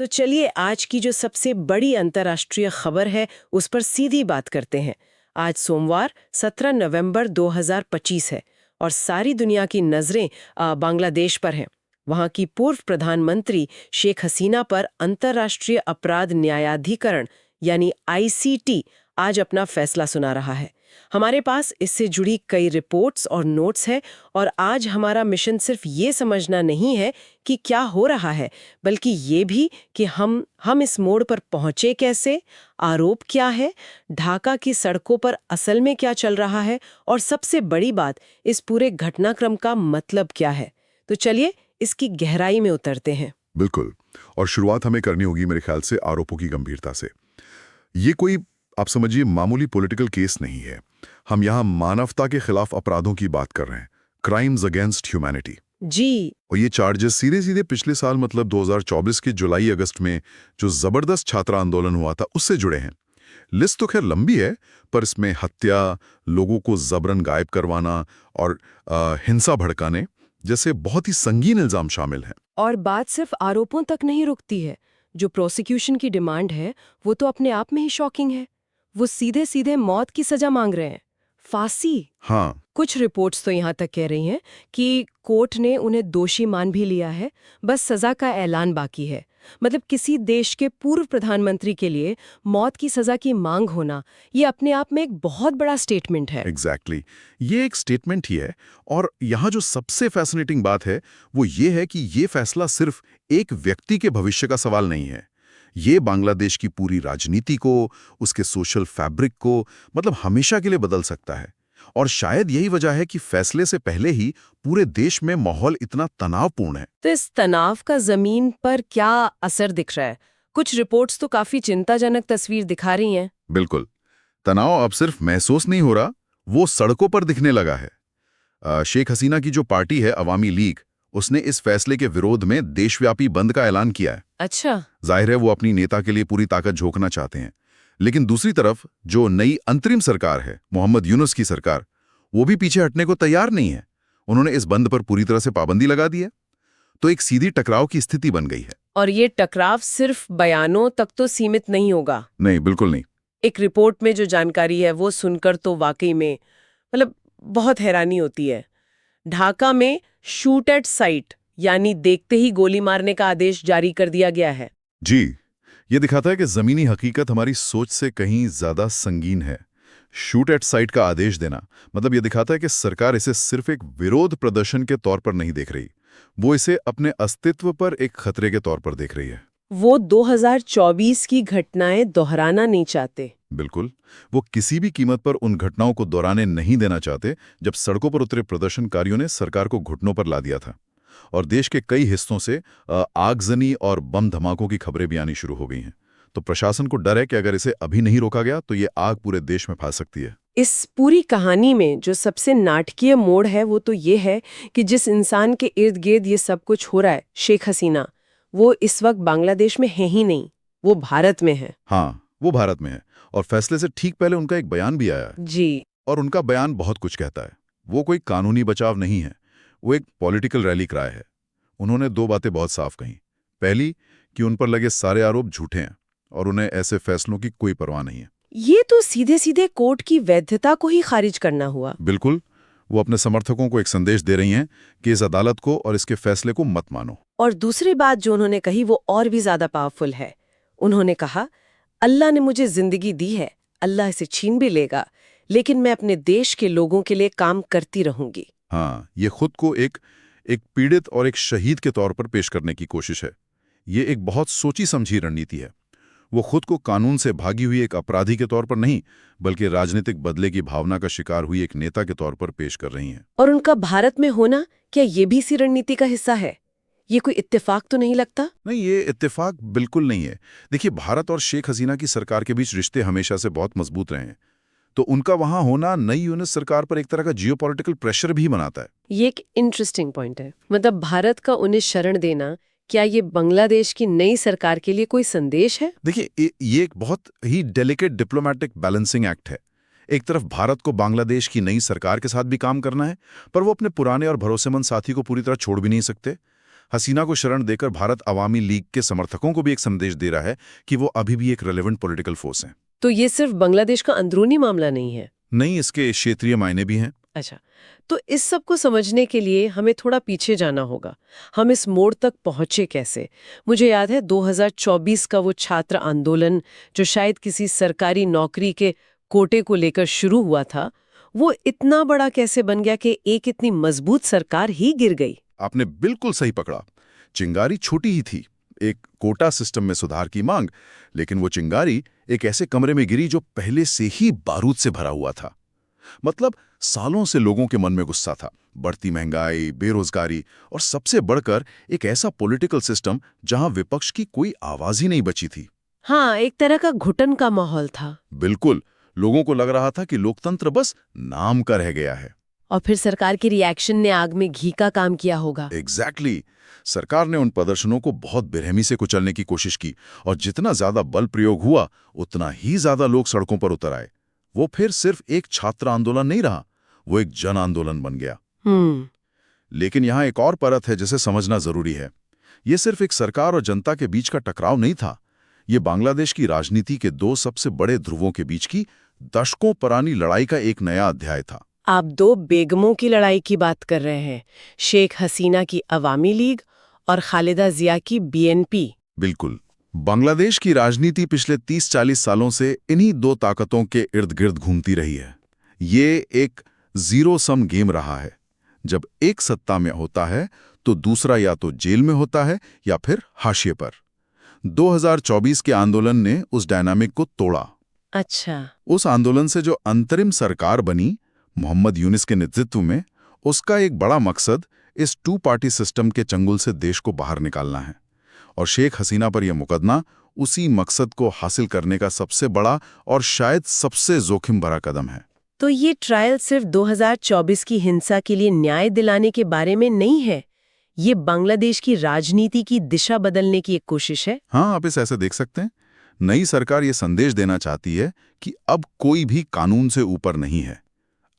तो चलिए आज की जो सबसे बड़ी अंतर्राष्ट्रीय खबर है उस पर सीधी बात करते हैं। आज सोमवार 17 नवंबर 2025 है और सारी दुनिया की नज़रें बांग्लादेश पर हैं। वहाँ की पूर्व प्रधानमंत्री शेख हसीना पर अंतर्राष्ट्रीय अपराध न्यायाधिकरण यानी आईसीटी आज अपना फैसला सुना रहा है। हमारे पास इससे जुड़ी कई रिपोर्ट्स और नोट्स हैं और आज हमारा मिशन सिर्फ ये समझना नहीं है कि क्या हो रहा है, बल्कि ये भी कि हम इस मोड़ पर पहुंचे कैसे, आरोप क्या है, ढाका की सड़कों पर असल में क्या चल रहा है और सबसे बड़ी बात, इस पूरे घटनाक्रम का मतलब क्या है। तो चलिए इसकी गहराई में उतरते हैं। बिल्कुल। और शुरुआत हमें करनी होगी मेरे ख्याल से आरोपों की गंभीरता से। ये कोई, आप समझिए, मामूली पॉलिटिकल केस नहीं है। हम यहाँ मानवता के खिलाफ अपराधों की बात कर रहे हैं, क्राइम्स अगेंस्ट ह्यूमैनिटी जी। और ये चार्जेस सीधे सीधे पिछले साल मतलब 2024 के जुलाई अगस्त में जो जबरदस्त छात्र आंदोलन हुआ था उससे जुड़े हैं। लिस्ट तो खैर लंबी है, पर इसमें हत्या, लोगों को जबरन गायब करवाना और हिंसा भड़काने जैसे बहुत ही संगीन इल्जाम शामिल हैं। और बात सिर्फ आरोपों तक नहीं रुकती है। जो प्रोसिक्यूशन की डिमांड है वो तो अपने आप में ही शॉकिंग है। वो सीधे सीधे मौत की सजा मांग रहे हैं, फांसी। हाँ, कुछ रिपोर्ट्स तो यहाँ तक कह रही हैं कि कोर्ट ने उन्हें दोषी मान भी लिया है, बस सजा का ऐलान बाकी है। मतलब किसी देश के पूर्व प्रधानमंत्री के लिए मौत की सजा की मांग होना, ये अपने आप में एक बहुत बड़ा स्टेटमेंट है। एग्जैक्टली ये एक स्टेटमेंट ही है। और यहाँ जो सबसे फैसिनेटिंग बात है वो ये है कि ये फैसला सिर्फ एक व्यक्ति के भविष्य का सवाल नहीं है। ये बांग्लादेश की पूरी राजनीति को, उसके सोशल फैब्रिक को मतलब हमेशा के लिए बदल सकता है। और शायद यही वजह है कि फैसले से पहले ही पूरे देश में माहौल इतना तनावपूर्ण है। तो इस तनाव का जमीन पर क्या असर दिख रहा है? कुछ रिपोर्ट्स तो काफी चिंताजनक तस्वीर दिखा रही हैं। बिल्कुल, तनाव अब सिर्फ महसूस नहीं हो रहा, वो सड़कों पर दिखने लगा है। शेख हसीना की जो पार्टी है अवामी लीग, उसने इस फैसले के विरोध में देशव्यापी बंद का ऐलान किया है। अच्छा। जाहिर है वो अपनी नेता के लिए पूरी ताकत झोंकना चाहते हैं। लेकिन दूसरी तरफ जो नई अंतरिम सरकार है, मोहम्मद यूनुस की सरकार, वो भी पीछे हटने को तैयार नहीं है। उन्होंने इस बंद पर पूरी तरह से पाबंदी लगा दी है। तो एक सीधी टकराव की स्थिति बन गई है। और ये टकराव सिर्फ बयानों तक तो सीमित नहीं होगा। नहीं, बिल्कुल नहीं। एक रिपोर्ट में जो जानकारी है वो सुनकर तो वाकई में मतलब बहुत हैरानी होती है। ढाका में शूट एट साइट यानी देखते ही गोली मारने का आदेश जारी कर दिया गया है। जी, ये दिखाता है कि जमीनी हकीकत हमारी सोच से कहीं ज्यादा संगीन है। शूट एट साइट का आदेश देना मतलब ये दिखाता है कि सरकार इसे सिर्फ एक विरोध प्रदर्शन के तौर पर नहीं देख रही, वो इसे अपने अस्तित्व पर एक खतरे के तौर पर देख रही है। वो 2024 की घटनाएं दोहराना नहीं चाहते। बिल्कुल, वो किसी भी कीमत पर उन घटनाओं को दोहराने नहीं देना चाहते जब सड़कों पर उतरे प्रदर्शनकारियों ने सरकार को घुटनों पर ला दिया था। और देश के कई हिस्सों से आगजनी और बम धमाकों की खबरें भी आनी शुरू हो गई हैं। तो प्रशासन को डर है कि अगर इसे अभी नहीं रोका गया तो ये आग पूरे देश में फैल सकती है। इस पूरी कहानी में जो सबसे नाटकीय मोड़ है वो तो ये है कि जिस इंसान के इर्द गिर्द ये सब कुछ हो रहा है, शेख हसीना, वो इस वक्त बांग्लादेश में है ही नहीं, वो भारत में है। हाँ, वो भारत में है। और फैसले से ठीक पहले उनका एक बयान भी आया है। जी। और उनका बयान बहुत कुछ कहता है। वो कोई कानूनी बचाव नहीं है, वो एक पॉलिटिकल रैली क्राई है। उन्होंने दो बातें बहुत साफ कहीं। पहली कि उन पर लगे सारे आरोप झूठे हैं और उन्हें ऐसे फैसलों की कोई परवाह नहीं है। ये तो सीधे सीधे कोर्ट की वैधता को ही खारिज करना हुआ। बिल्कुल, वो अपने समर्थकों को एक संदेश दे रही हैं कि इस अदालत को और इसके फैसले को मत मानो। और दूसरी बात जो उन्होंने कही वो और भी ज्यादा पावरफुल है। उन्होंने कहा, अल्लाह ने मुझे जिंदगी दी है, अल्लाह इसे छीन भी लेगा, लेकिन मैं अपने देश के लोगों के लिए काम करती रहूंगी। हाँ, ये खुद को एक पीड़ित और एक शहीद के तौर पर पेश करने की कोशिश है। ये एक बहुत सोची समझी रणनीति है। वो खुद को कानून से भागी हुई एक अपराधी के तौर पर नहीं, बल्कि राजनीतिक बदले की भावना का शिकार हुई एक नेता के तौर पर पेश कर रही हैं। और उनका भारत में होना, क्या ये भी इसी रणनीति का हिस्सा है? ये कोई इत्तेफाक तो नहीं लगता? नहीं, ये इत्तेफाक बिल्कुल नहीं है। देखिए, भारत और शेख हसीना की सरकार के बीच रिश्ते हमेशा से बहुत मजबूत रहे हैं। तो उनका वहां होना नई यूनिस सरकार पर एक तरह का जियोपॉलिटिकल प्रेशर भी बनाता है। ये एक इंटरेस्टिंग पॉइंट है। मतलब भारत का उन्हें शरण देना, क्या ये बांग्लादेश की नई सरकार के लिए कोई संदेश है? देखिए, ये एक बहुत ही डेलिकेट डिप्लोमेटिक बैलेंसिंग एक्ट है। एक तरफ भारत को बांग्लादेश की नई सरकार के साथ भी काम करना है, पर वो अपने पुराने और भरोसेमंद साथी को पूरी तरह छोड़ भी नहीं सकते। हसीना को शरण देकर भारत अवामी लीग के समर्थकों को भी एक संदेश दे रहा है कि वो अभी भी एक रेलेवेंट पॉलिटिकल फोर्स हैं। तो ये सिर्फ बांग्लादेश का अंदरूनी मामला नहीं है। नहीं, इसके क्षेत्रीय मायने भी हैं। अच्छा, तो इस सब को समझने के लिए हमें थोड़ा पीछे जाना होगा। हम इस मोड़ तक पहुंचे कैसे? मुझे याद है 2024 का वो छात्र आंदोलन जो शायद किसी सरकारी नौकरी के कोटे को लेकर शुरू हुआ था, वो इतना बड़ा कैसे बन गया कि एक इतनी मजबूत सरकार ही गिर गई? आपने बिल्कुल सही पकड़ा। चिंगारी छोटी ही थी, एक कोटा सिस्टम में सुधार की मांग, लेकिन वो चिंगारी एक ऐसे कमरे में गिरी जो पहले से ही बारूद से भरा हुआ था। मतलब सालों से लोगों के मन में गुस्सा था, बढ़ती महंगाई, बेरोजगारी और सबसे बढ़कर एक ऐसा पॉलिटिकल सिस्टम जहां विपक्ष की कोई आवाज ही नहीं बची थी। हाँ, एक तरह का घुटन का माहौल था। बिल्कुल, लोगों को लग रहा था कि लोकतंत्र बस नाम का रह गया है। और फिर सरकार के रिएक्शन ने आग में घी का काम किया होगा। एग्जैक्टली। सरकार ने उन प्रदर्शनों को बहुत बेरहमी से कुचलने की कोशिश की और जितना ज्यादा बल प्रयोग हुआ उतना ही ज्यादा लोग सड़कों पर उतर आए। वो फिर सिर्फ एक छात्र आंदोलन नहीं रहा, वो एक जन आंदोलन बन गया। लेकिन यहाँ एक और परत है जिसे समझना जरूरी है। ये सिर्फ एक सरकार और जनता के बीच का टकराव नहीं था, ये बांग्लादेश की राजनीति के दो सबसे बड़े ध्रुवों के बीच की दशकों पुरानी लड़ाई का एक नया अध्याय था। आप दो बेगमों की लड़ाई की बात कर रहे हैं, शेख हसीना की अवामी लीग और खालिदा जिया की बीएनपी। बिल्कुल। बांग्लादेश की राजनीति पिछले 30-40 सालों से इन्हीं दो ताकतों के इर्द गिर्द घूमती रही है। ये एक जीरो सम गेम रहा है। जब एक सत्ता में होता है तो दूसरा या तो जेल में होता है या फिर हाशिए पर। 2024 के आंदोलन ने उस डायनामिक को तोड़ा। अच्छा। उस आंदोलन से जो अंतरिम सरकार बनी मोहम्मद यूनिस के नेतृत्व में, उसका एक बड़ा मकसद इस टू पार्टी सिस्टम के चंगुल से देश को बाहर निकालना है। और शेख हसीना पर यह मुकदमा उसी मकसद को हासिल करने का सबसे बड़ा और शायद सबसे जोखिम भरा कदम है। तो ये ट्रायल सिर्फ 2024 की हिंसा के लिए न्याय दिलाने के बारे में नहीं है, ये बांग्लादेश की राजनीति की दिशा बदलने की एक कोशिश है। हाँ, आप इसे ऐसे देख सकते हैं। नई सरकार ये संदेश देना चाहती है कि अब कोई भी कानून से ऊपर नहीं है।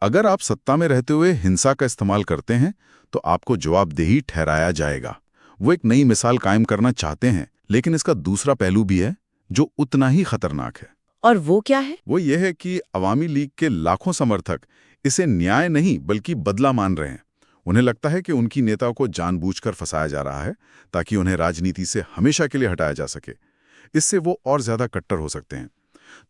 अगर आप सत्ता में रहते हुए हिंसा का इस्तेमाल करते हैं तो आपको जवाबदेही ठहराया जाएगा। वो एक नई मिसाल कायम करना चाहते हैं, लेकिन इसका दूसरा पहलू भी है जो उतना ही खतरनाक है। और वो क्या है? वो ये है कि अवामी लीग के लाखों समर्थक इसे न्याय नहीं बल्कि बदला मान रहे हैं। उन्हें लगता है कि उनकी नेता को जानबूझकर फंसाया जा रहा है ताकि उन्हें राजनीति से हमेशा के लिए हटाया जा सके। इससे वो और ज्यादा कट्टर हो सकते हैं।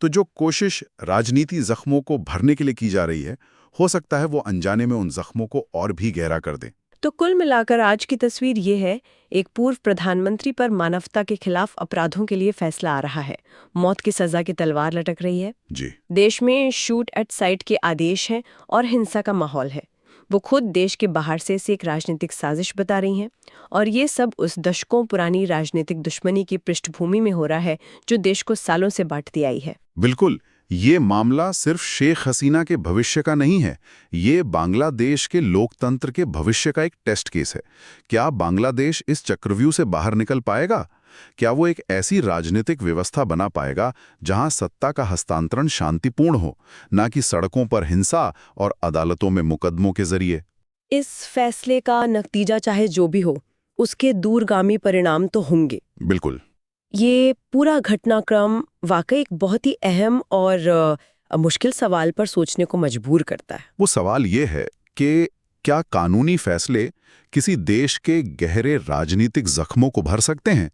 तो जो कोशिश राजनीति जख्मों को भरने के लिए की जा रही है, हो सकता है वो अनजाने में उन जख्मों को और भी गहरा कर दे। तो कुल मिलाकर आज की तस्वीर ये है, एक पूर्व प्रधानमंत्री पर मानवता के खिलाफ अपराधों के लिए फैसला आ रहा है। मौत की सजा की तलवार लटक रही है। जी। देश में शूट एट साइट के आदेश हैं और हिंसा का माहौल है। वो खुद देश के बाहर से इसे एक राजनीतिक साजिश बता रही हैं। और ये सब उस दशकों पुरानी राजनीतिक दुश्मनी की पृष्ठभूमि में हो रहा है जो देश को सालों से बांटती आई है। बिल्कुल। ये मामला सिर्फ शेख हसीना के भविष्य का नहीं है, ये बांग्लादेश के लोकतंत्र के भविष्य का एक टेस्ट केस है। क्या बांग्लादेश इस चक्रव्यूह से बाहर निकल पाएगा? क्या वो एक ऐसी राजनीतिक व्यवस्था बना पाएगा जहां सत्ता का हस्तांतरण शांतिपूर्ण हो, ना कि सड़कों पर हिंसा और अदालतों में मुकदमों के जरिए? इस फैसले का नतीजा चाहे जो भी हो, उसके दूरगामी परिणाम तो होंगे। बिल्कुल। ये पूरा घटनाक्रम वाकई एक बहुत ही अहम और मुश्किल सवाल पर सोचने को मजबूर करता है। वो सवाल ये है कि क्या कानूनी फैसले किसी देश के गहरे राजनीतिक जख्मों को भर सकते हैं?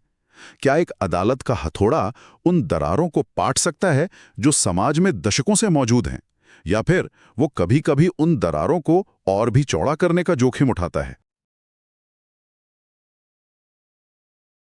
क्या एक अदालत का हथौड़ा उन दरारों को पाट सकता है जो समाज में दशकों से मौजूद हैं? या फिर वो कभी-कभी उन दरारों को और भी चौड़ा करने का जोखिम उठाता है?